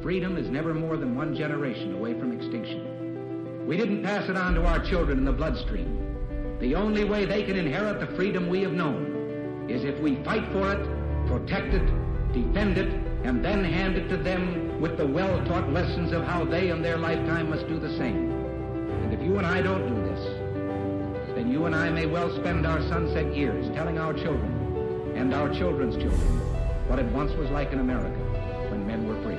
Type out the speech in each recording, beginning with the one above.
freedom is never more than one generation away from extinction. We didn't pass it on to our children in the bloodstream. The only way they can inherit the freedom we have known is if we fight for it, protect it, defend it, and then hand it to them with the well-taught lessons of how they in their lifetime must do the same. And if you and I don't do this, then you and I may well spend our sunset years telling our children and our children's children what it once was like in America when men were free.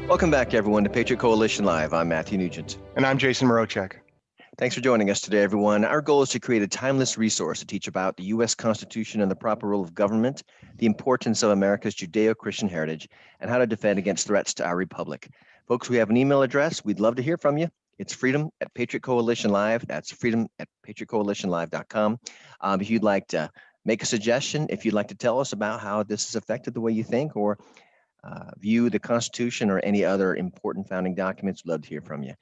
Welcome back, everyone, to Patriot Coalition Live. I'm Matthew Nugent. And I'm Jason Morochek. Thanks for joining us today, everyone. Our goal is to create a timeless resource to teach about the U.S. Constitution and the proper role of government, the importance of America's Judeo-Christian heritage, and how to defend against threats to our republic. Folks, we have an email address. We'd love to hear from you. It's freedom@Patriot Coalition Live. That's freedom@patriotcoalitionlive.com. If you'd like to make a suggestion, if you'd like to tell us about how this has affected the way you think or view the Constitution or any other important founding documents, we'd love to hear from you.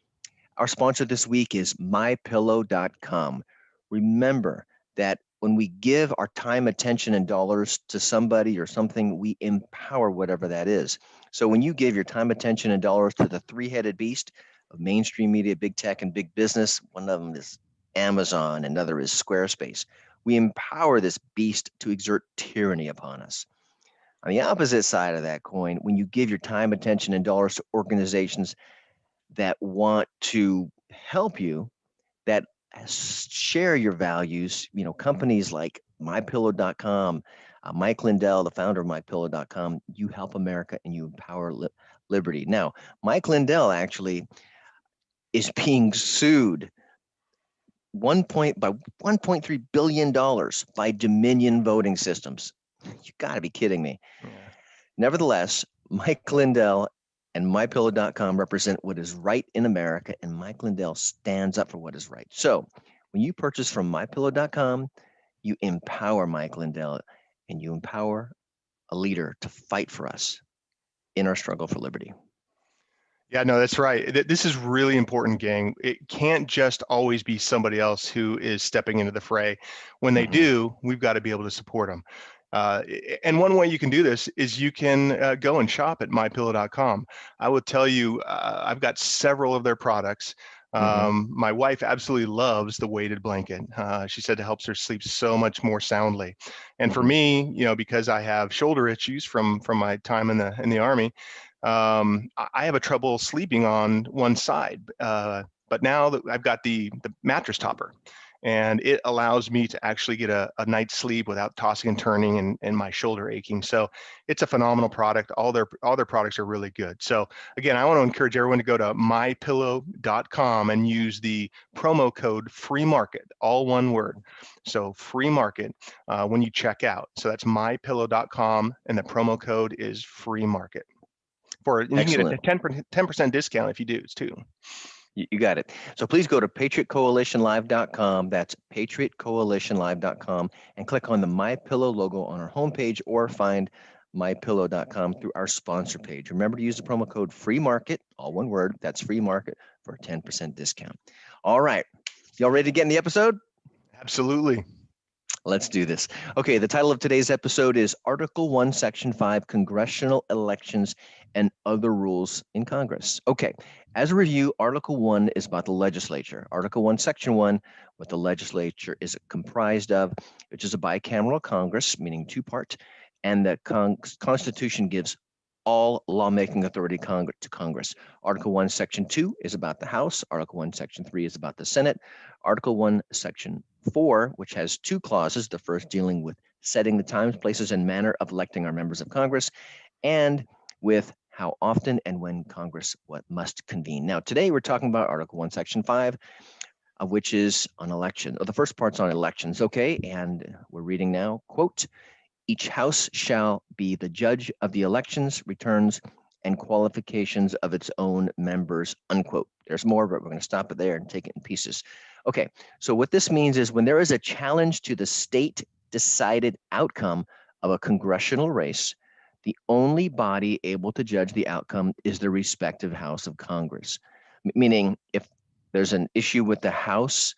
Our sponsor this week is mypillow.com. Remember that when we give our time, attention, and dollars to somebody or something, we empower whatever that is. So when you give your time, attention, and dollars to the three-headed beast of mainstream media, big tech, and big business, one of them is Amazon, another is Squarespace. We empower this beast to exert tyranny upon us. On the opposite side of that coin, when you give your time, attention, and dollars to organizations that want to help you, that share your values, companies like mypillow.com, Mike Lindell, the founder of mypillow.com, you help America and you empower liberty. Now, Mike Lindell actually is being sued by $1.3 billion by Dominion Voting Systems. You got to be kidding me. Yeah. Nevertheless, Mike Lindell and mypillow.com represent what is right in America, and Mike Lindell stands up for what is right. So when you purchase from mypillow.com, you empower Mike Lindell and you empower a leader to fight for us in our struggle for liberty. Yeah, no, that's right. This is really important, gang. It can't just always be somebody else who is stepping into the fray. When they do, we've got to be able to support them. And one way you can do this is you can go and shop at mypillow.com. I will tell you, I've got several of their products. My wife absolutely loves the weighted blanket. She said it helps her sleep so much more soundly. And for me, because I have shoulder issues from my time in the Army, I have a trouble sleeping on one side. But now that I've got the mattress topper, and it allows me to actually get a night's sleep without tossing and turning and my shoulder aching. So it's a phenomenal product. All their products are really good. So again, I want to encourage everyone to go to mypillow.com and use the promo code FREEMARKET, all one word. So FREEMARKET when you check out. So that's mypillow.com and the promo code is FREEMARKET. You can get a 10% discount if you do too. You got it. So please go to patriotcoalitionlive.com. That's patriotcoalitionlive.com and click on the MyPillow logo on our homepage or find mypillow.com through our sponsor page. Remember to use the promo code FREEMARKET, all one word. That's FREEMARKET for a 10% discount. All right. Y'all ready to get in the episode? Absolutely. Let's do this. Okay, the title of today's episode is Article 1, Section 5, Congressional Elections and Other Rules in Congress. Okay, as a review, Article 1 is about the legislature. Article 1, Section 1, what the legislature is comprised of, which is a bicameral Congress, meaning two-part, and the Constitution gives all lawmaking authority to Congress. Article 1, Section 2 is about the House. Article 1, Section 3 is about the Senate. Article 1, Section 4, which has two clauses, the first dealing with setting the times, places, and manner of electing our members of Congress, and with how often and when Congress must convene. Now, today we're talking about Article 1, Section 5, which is on election. The first part's on elections, okay? And we're reading now, quote, each House shall be the judge of the elections, returns, and qualifications of its own members, unquote. There's more, but we're going to stop it there and take it in pieces. Okay, so what this means is when there is a challenge to the state-decided outcome of a congressional race, the only body able to judge the outcome is the respective House of Congress. Meaning, if there's an issue with the House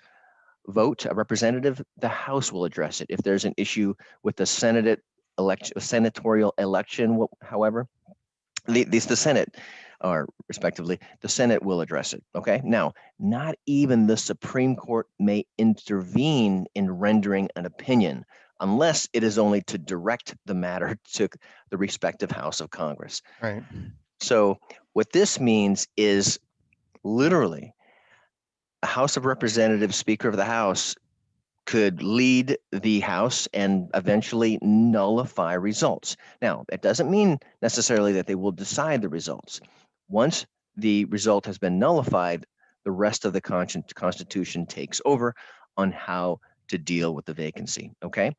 vote, a representative, the House will address it. If there's an issue with the senatorial election, however, the Senate, or respectively, the Senate will address it. Okay. Now, not even the Supreme Court may intervene in rendering an opinion unless it is only to direct the matter to the respective House of Congress. Right. So, what this means is literally a House of Representatives, Speaker of the House, could lead the House and eventually nullify results. Now, that doesn't mean necessarily that they will decide the results. Once the result has been nullified, the rest of the Constitution takes over on how to deal with the vacancy. Okay.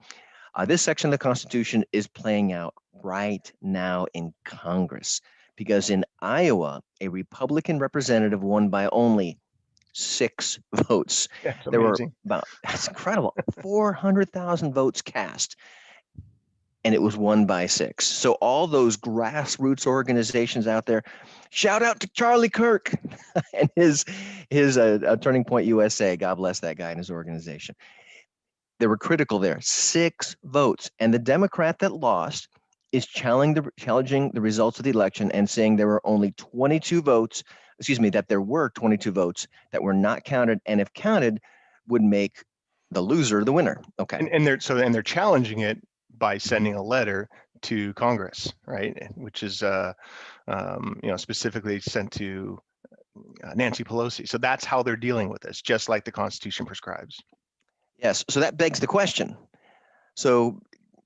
This section of the Constitution is playing out right now in Congress because in Iowa, a Republican representative won by only 6 votes. That's There were amazing. that's incredible, 400,000 votes cast, and it was won by 6. So all those grassroots organizations out there, shout out to Charlie Kirk and his Turning Point USA. God bless that guy and his organization. They were critical there. 6 votes, and the Democrat that lost is challenging the results of the election and saying there were only 22 votes. Excuse me, that there were 22 votes that were not counted, and if counted, would make the loser the winner. Okay. And they're challenging it by sending a letter to Congress, right? Which is specifically sent to Nancy Pelosi. So that's how they're dealing with this, just like the Constitution prescribes. Yes. So that begs the question. So,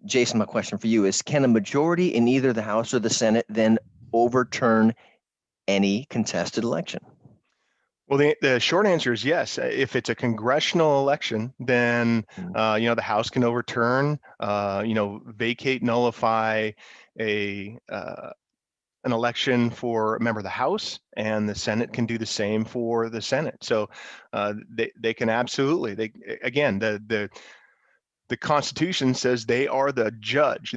Jason, my question for you is: can a majority in either the House or the Senate then overturn any contested election? Well, the short answer is yes. If it's a congressional election, then the House can overturn, vacate, nullify an election for a member of the House, and the Senate can do the same for the Senate. So they can absolutely. The Constitution says they are the judge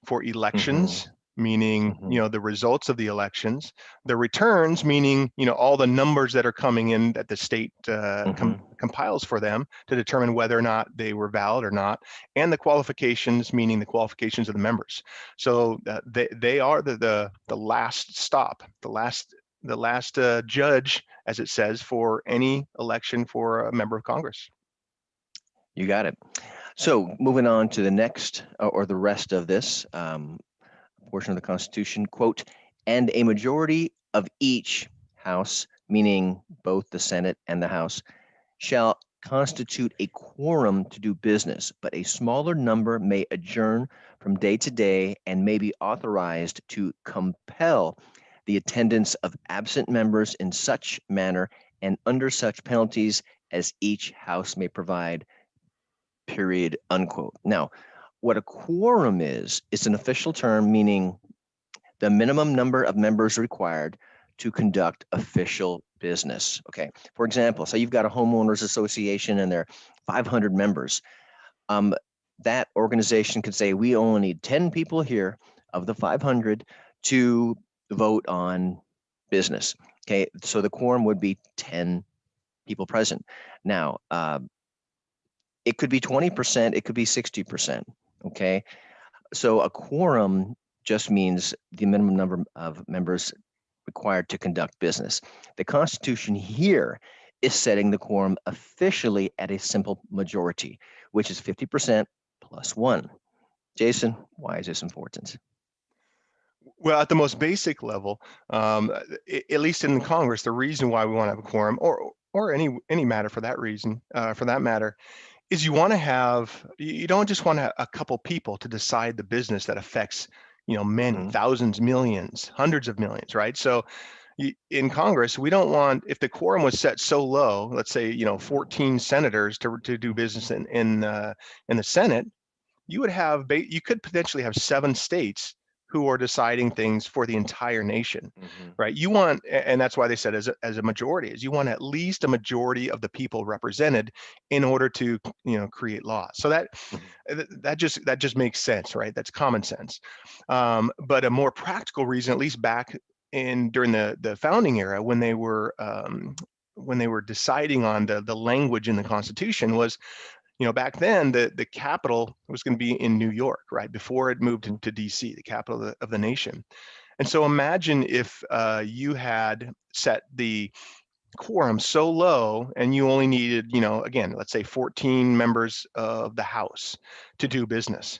for elections. Meaning, the results of the elections, the returns, meaning, all the numbers that are coming in that the state compiles for them to determine whether or not they were valid or not, and the qualifications, meaning the qualifications of the members. So they are the last stop, the last judge, as it says, for any election for a member of Congress. You got it. So moving on to the next or the rest of this portion of the Constitution, quote, and a majority of each House, meaning both the Senate and the House, shall constitute a quorum to do business, but a smaller number may adjourn from day to day and may be authorized to compel the attendance of absent members in such manner and under such penalties as each House may provide, period, unquote. Now, what a quorum is, it's an official term meaning the minimum number of members required to conduct official business. Okay. For example, say you've got a homeowners association and there are 500 members. That organization could say, we only need 10 people here of the 500 to vote on business. Okay. So the quorum would be 10 people present. Now, it could be 20%, it could be 60%. Okay. So a quorum just means the minimum number of members required to conduct business. The Constitution here is setting the quorum officially at a simple majority, which is 50% plus 1. Jason, why is this important? Well, at the most basic level, at least in Congress, the reason why we want to have a quorum, or any matter for that reason, for that matter, is you don't just want a couple people to decide the business that affects, many thousands, millions, hundreds of millions, right? So in Congress, we don't want, if the quorum was set so low, let's say, 14 senators to do business in the Senate, you could potentially have 7 states who are deciding things for the entire nation, right? You want, and that's why they said as a majority, is you want at least a majority of the people represented in order to, create laws. So that just makes sense, right? That's common sense. But a more practical reason, at least back during the founding era, when they were deciding on the language in the Constitution, was, back then the capital was going to be in New York, right? Before it moved to DC, the capital of the nation. And so imagine if you had set the quorum so low and you only needed, again, let's say 14 members of the House to do business.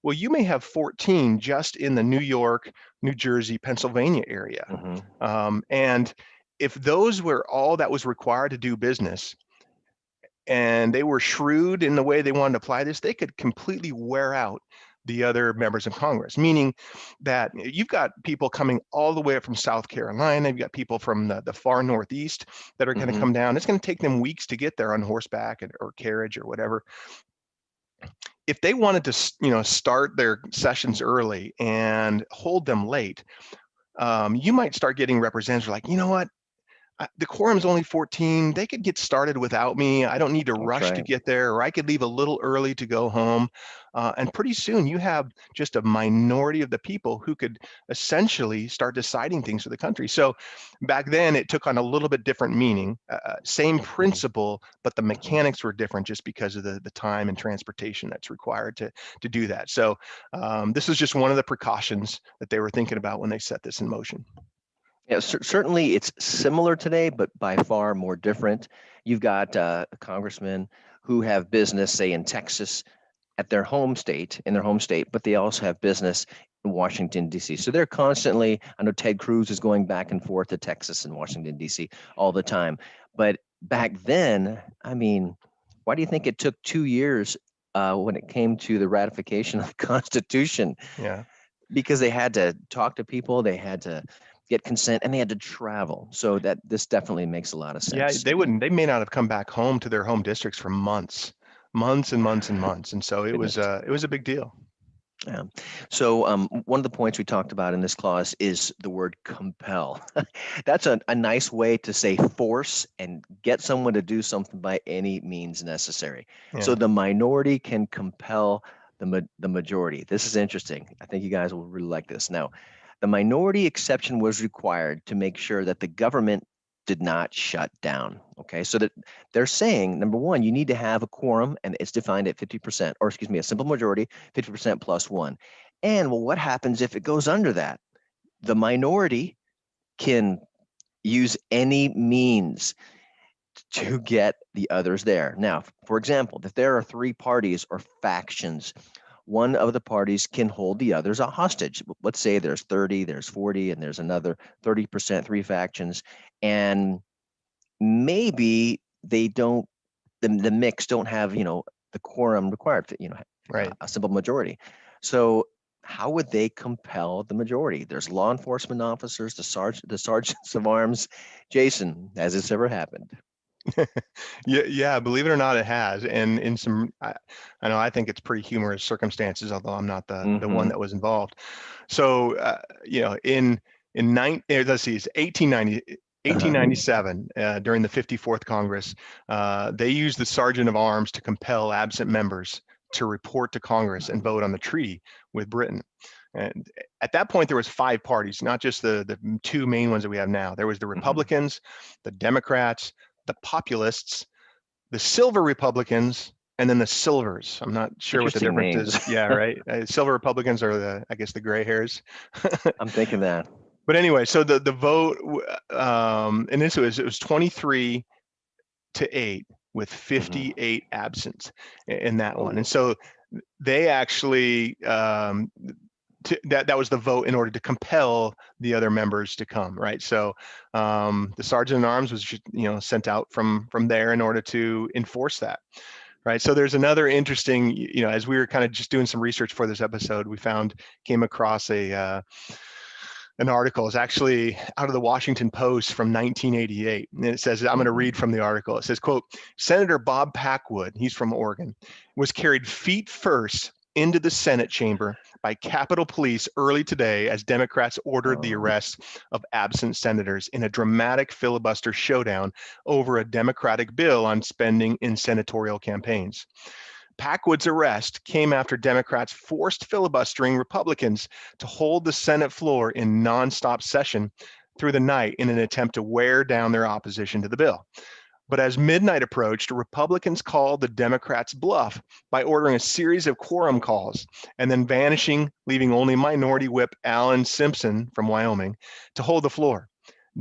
Well, you may have 14 just in the New York, New Jersey, Pennsylvania area. And if those were all that was required to do business, and they were shrewd in the way they wanted to apply this, they could completely wear out the other members of Congress, meaning that you've got people coming all the way up from South Carolina, you've got people from the far Northeast that are going to come down. It's going to take them weeks to get there on horseback or carriage or whatever. If they wanted to, start their sessions early and hold them late, you might start getting representatives like, you know what? The quorum's only 14. They could get started without me. I don't need to rush to get there, or I could leave a little early to go home. And pretty soon you have just a minority of the people who could essentially start deciding things for the country. So back then it took on a little bit different meaning, same principle, but the mechanics were different just because of the time and transportation that's required to do that. So this is just one of the precautions that they were thinking about when they set this in motion. Yeah, certainly it's similar today, but by far more different. You've got congressmen who have business, say in Texas, in their home state, but they also have business in Washington, D.C. So they're constantly, I know Ted Cruz is going back and forth to Texas and Washington, D.C. all the time. But back then, I mean, why do you think it took 2 years when it came to the ratification of the Constitution? Yeah. Because they had to talk to people, they had to get consent, and they had to travel. So that this definitely makes a lot of sense. Yeah, they may not have come back home to their home districts for months and months. And so it was a big deal. Yeah. So one of the points we talked about in this clause is the word compel. That's a nice way to say force and get someone to do something by any means necessary. Yeah. So the minority can compel the majority. This is interesting. I think you guys will really like this. Now, the minority exception was required to make sure that the government did not shut down. Okay, so that they're saying, number one, you need to have a quorum, and it's defined at 50%, or excuse me, a simple majority, 50% plus one. And well, what happens if it goes under that? The minority can use any means to get the others there. Now, for example, if there are 3 parties or factions, one of the parties can hold the others a hostage. Let's say there's 30, there's 40, and there's another 30%, 3 factions. And maybe they don't, the mix don't have, the quorum required, right, a simple majority. So how would they compel the majority? There's law enforcement officers, the sergeants of arms. Jason, has this ever happened? Yeah, believe it or not, it has. And in some, I think it's pretty humorous circumstances, although I'm not the one that was involved. So, it's 1897, during the 54th Congress, they used the Sergeant of Arms to compel absent members to report to Congress and vote on the treaty with Britain. And at that point, there was 5 parties, not just the 2 main ones that we have now. There was the Republicans, the Democrats, the Populists, the Silver Republicans, and then the Silvers. I'm not sure what the difference is. Yeah, right. Silver Republicans are I guess the gray hairs. I'm thinking that. But anyway, so the vote, and it was 23-8 with 58 absent in that one. And so they actually, that was the vote in order to compel the other members to come, right? So the Sergeant at Arms was sent out from there in order to enforce that, right? So there's another interesting, as we were kind of just doing some research for this episode, came across an article. It's actually out of the Washington Post from 1988. And it says, I'm going to read from the article. It says, quote, Senator Bob Packwood, he's from Oregon, was carried feet first into the Senate chamber by Capitol Police early today as Democrats ordered the arrest of absent senators in a dramatic filibuster showdown over a Democratic bill on spending in senatorial campaigns. Packwood's arrest came after Democrats forced filibustering Republicans to hold the Senate floor in nonstop session through the night in an attempt to wear down their opposition to the bill. But as midnight approached, Republicans called the Democrats' bluff by ordering a series of quorum calls and then vanishing, leaving only Minority Whip Alan Simpson from Wyoming to hold the floor.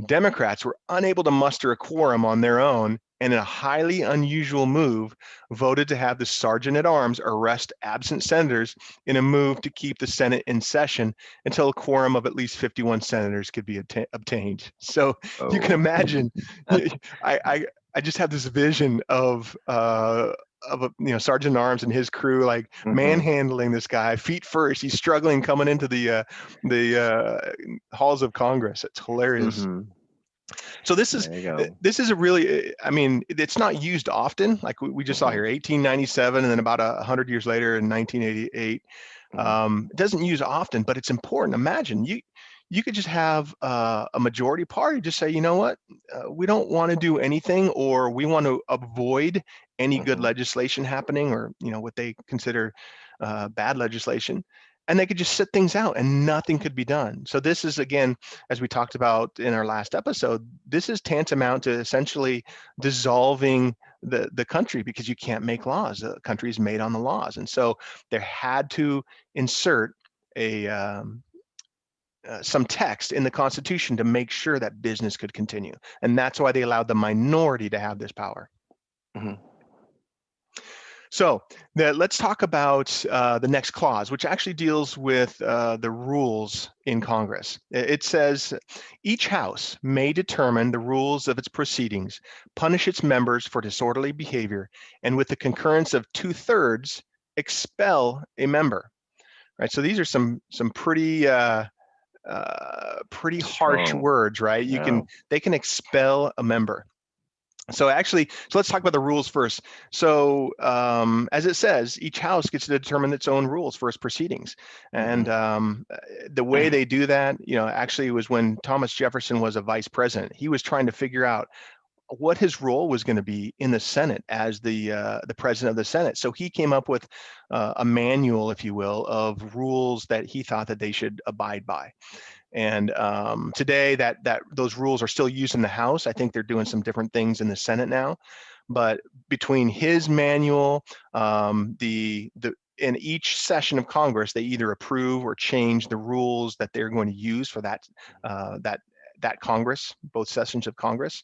Democrats were unable to muster a quorum on their own, and in a highly unusual move, voted to have the Sergeant at Arms arrest absent senators in a move to keep the Senate in session until a quorum of at least 51 senators could be obtained. So you can Oh. imagine, I just have this vision of Sergeant at Arms and his crew like manhandling this guy feet first. He's struggling coming into the halls of Congress. It's hilarious. So this is a really, I mean, it's not used often. Like we just saw here, 1897, and then about 100 years later in 1988. It doesn't use often, but it's important. Imagine you could just have a majority party just say, you know what, we don't want to do anything, or we want to avoid any good legislation happening, or what they consider bad legislation, and they could just sit things out and nothing could be done. So this is, again, as we talked about in our last episode, this is tantamount to essentially dissolving the country, because you can't make laws. The country is made on the laws, and so they had to insert some text in the Constitution to make sure that business could continue. And that's why they allowed the minority to have this power. So let's talk about the next clause, which actually deals with the rules in Congress. It says, each house may determine the rules of its proceedings, punish its members for disorderly behavior, and with the concurrence of 2/3, expel a member. Right. So these are some pretty pretty harsh words, right? They can expel a member. So let's talk about the rules first. So as it says, each house gets to determine its own rules for its proceedings. And the way they do that, actually was when Thomas Jefferson was a vice president. He was trying to figure out what his role was going to be in the Senate as the president of the Senate. So he came up with a manual, if you will, of rules that he thought that they should abide by. And today that those rules are still used in the House. I think they're doing some different things in the Senate now. But between his manual, in each session of Congress, they either approve or change the rules that they're going to use for that Congress, both sessions of Congress.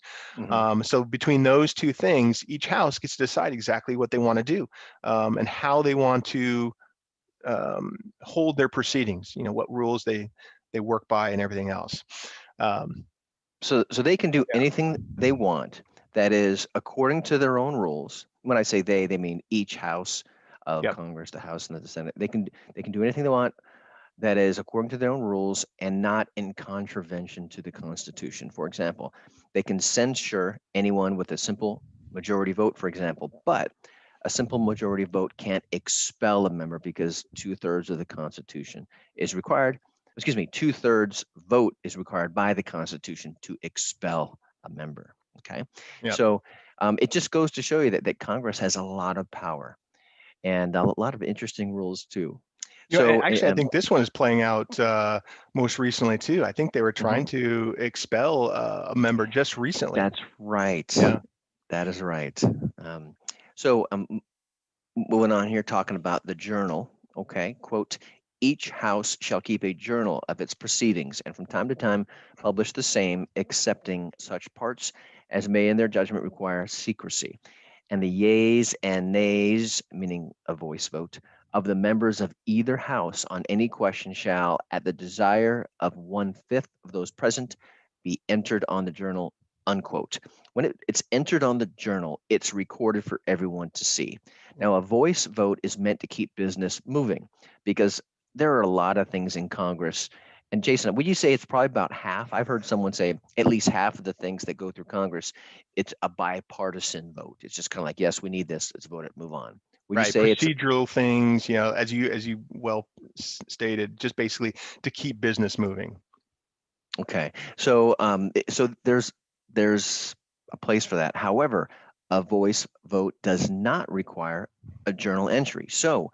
So between those two things, each house gets to decide exactly what they want to do and how they want to hold their proceedings, what rules they work by and everything else. So they can do anything they want that is according to their own rules. When I say they mean each house of Congress, the House and the Senate. They can do anything they want that is according to their own rules and not in contravention to the Constitution. For example, they can censure anyone with a simple majority vote, for example, but a simple majority vote can't expel a member because 2/3 of the Constitution is required. 2/3 vote is required by the Constitution to expel a member. Okay. So it just goes to show you that Congress has a lot of power and a lot of interesting rules too. So actually, I think this one is playing out most recently too. I think they were trying to expel a member just recently. That's right. Yeah, that is right. So moving on here, talking about the journal. Okay, quote, each house shall keep a journal of its proceedings and from time to time publish the same, excepting such parts as may in their judgment require secrecy. And the yeas and nays, meaning a voice vote, of the members of either house on any question shall, at the desire of 1/5 of those present, be entered on the journal, unquote. When it's entered on the journal, it's recorded for everyone to see. Now, a voice vote is meant to keep business moving because there are a lot of things in Congress. And Jason, would you say it's probably about half? I've heard someone say at least half of the things that go through Congress, it's a bipartisan vote. It's just kind of like, yes, we need this. Let's vote it, move on. Would you say procedural things, as you well stated, just basically to keep business moving. Okay, so there's a place for that. However, a voice vote does not require a journal entry. So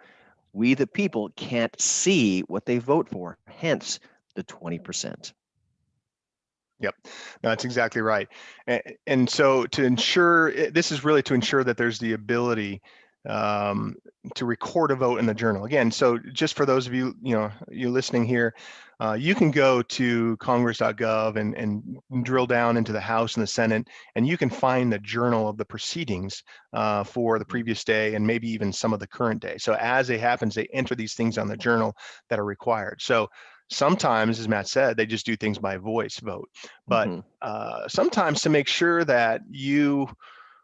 we, the people, can't see what they vote for, hence the 20%. Yep, no, that's exactly right. And so to ensure, this is really to ensure that there's the ability um, to record a vote in the journal. Again, so just for those of you, you listening here, you can go to congress.gov and drill down into the House and the Senate, and you can find the journal of the proceedings for the previous day and maybe even some of the current day. So as it happens, they enter these things on the journal that are required. So sometimes, as Matt said, they just do things by voice vote. But sometimes to make sure that you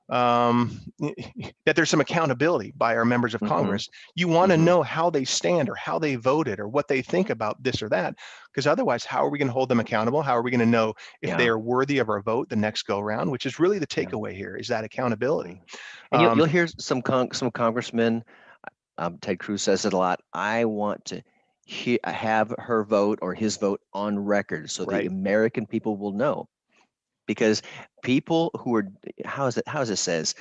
that there's some accountability by our members of Congress, you want to know how they stand or how they voted or what they think about this or that, because otherwise, how are we going to hold them accountable? How are we going to know if they are worthy of our vote the next go round? Which is really the takeaway here, is that accountability. And you'll hear some congressmen. Ted Cruz says it a lot. I want to have her vote or his vote on record so the American people will know, because people who are, how is it says,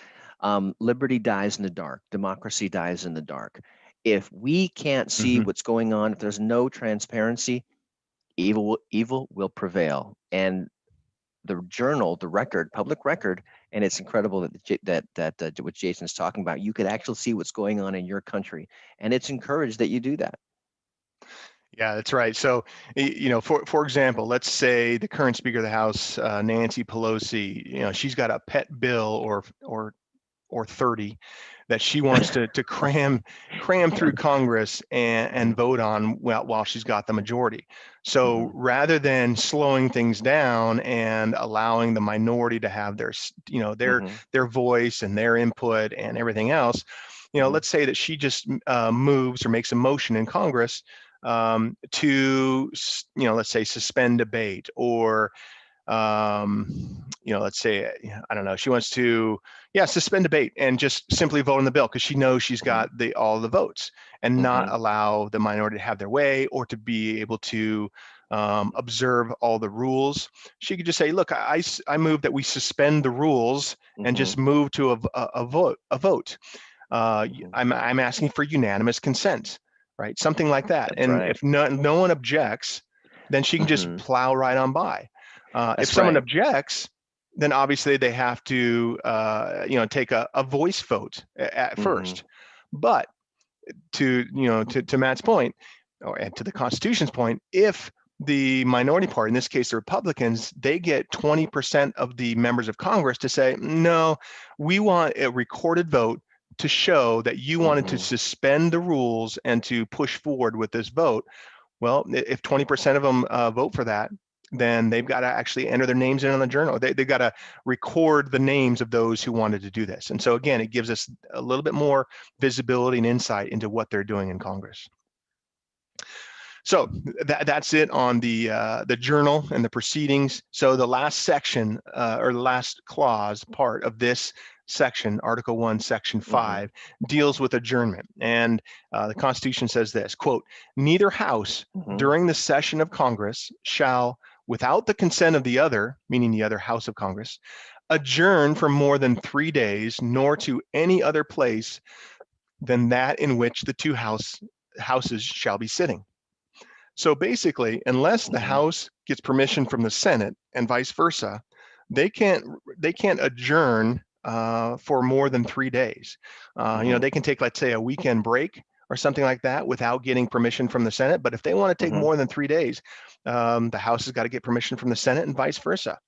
liberty dies in the dark, democracy dies in the dark. If we can't see what's going on, if there's no transparency, evil will prevail. And the journal, the record, public record, and it's incredible that what Jason's talking about, you could actually see what's going on in your country, and it's encouraged that you do that. Yeah, that's right. So, for example, let's say the current Speaker of the House, Nancy Pelosi, she's got a pet bill or 30 that she wants to cram through Congress and vote on while she's got the majority. So rather than slowing things down and allowing the minority to have their voice and their input and everything else, let's say that she just moves or makes a motion in Congress to, let's say, suspend debate, or let's say, I don't know, she wants to, suspend debate and just simply vote on the bill because she knows she's got all the votes, and not allow the minority to have their way or to be able to observe all the rules. She could just say, look, I move that we suspend the rules and just move to a vote. I'm asking for unanimous consent, right? Something like that. If no one objects, then she can just plow right on by. If someone objects, then obviously they have to, take a voice vote at first. But to Matt's point, and to the Constitution's point, if the minority party, in this case the Republicans, they get 20% of the members of Congress to say, no, we want a recorded vote to show that you wanted to suspend the rules and to push forward with this vote. Well, if 20% of them vote for that, then they've got to actually enter their names in on the journal. They've got to record the names of those who wanted to do this. And so again, it gives us a little bit more visibility and insight into what they're doing in Congress. So that's it on the journal and the proceedings. So the last section or the last clause part of this section, Article 1, Section 5, deals with adjournment. And the Constitution says this, quote, neither house during the session of Congress shall, without the consent of the other, meaning the other house of Congress, adjourn for more than 3 days, nor to any other place than that in which the two houses shall be sitting. So basically, unless the House gets permission from the Senate and vice versa, they can't adjourn for more than 3 days. They can take, let's say, a weekend break or something like that without getting permission from the Senate. But if they want to take more than 3 days, the House has got to get permission from the Senate and vice versa.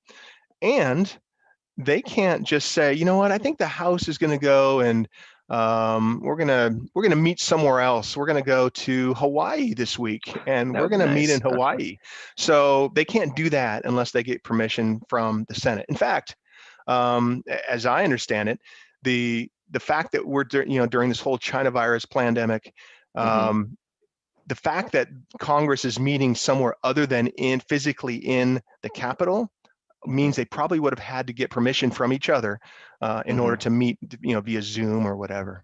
And they can't just say, you know what, I think the House is going to go and we're gonna meet somewhere else. We're gonna go to Hawaii this week, and we're gonna meet in Hawaii. So they can't do that unless they get permission from the Senate. In fact, as I understand it, the fact that we're during this whole China virus pandemic, the fact that Congress is meeting somewhere other than physically in the Capitol means they probably would have had to get permission from each other in order to meet, via Zoom or whatever.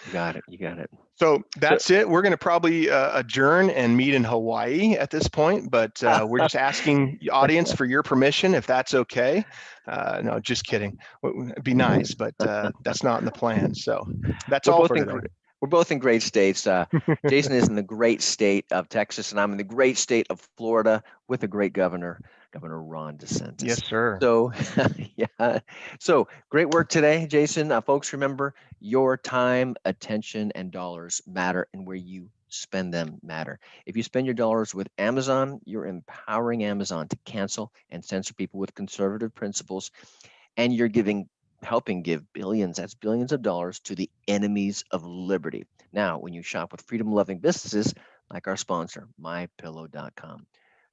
You got it. So that's it. We're going to probably adjourn and meet in Hawaii at this point, but we're just asking the audience for your permission, if that's okay. No, just kidding. It'd be nice, but that's not in the plan. So that's all for today. We're both in great states. Jason is in the great state of Texas, and I'm in the great state of Florida with a great governor. Governor Ron DeSantis. Yes, sir. So, yeah. So great work today, Jason. Folks, remember your time, attention, and dollars matter, and where you spend them matter. If you spend your dollars with Amazon, you're empowering Amazon to cancel and censor people with conservative principles, and you're helping give billions, that's billions of dollars, to the enemies of liberty. Now, when you shop with freedom-loving businesses like our sponsor, mypillow.com,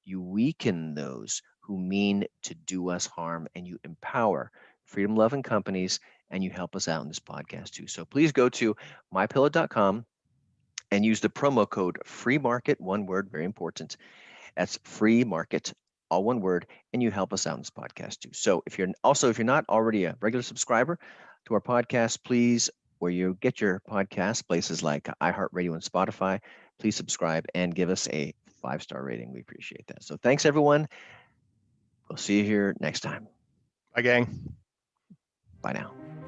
you weaken those who mean to do us harm, and you empower freedom-loving companies, and you help us out in this podcast too. So please go to mypillow.com and use the promo code FREEMARKET, one word, very important. That's FREEMARKET, all one word, and you help us out in this podcast too. So if you're not already a regular subscriber to our podcast, please, where you get your podcast, places like iHeartRadio and Spotify, please subscribe and give us a 5-star rating. We appreciate that. So thanks, everyone. We'll see you here next time. Bye, gang. Bye now.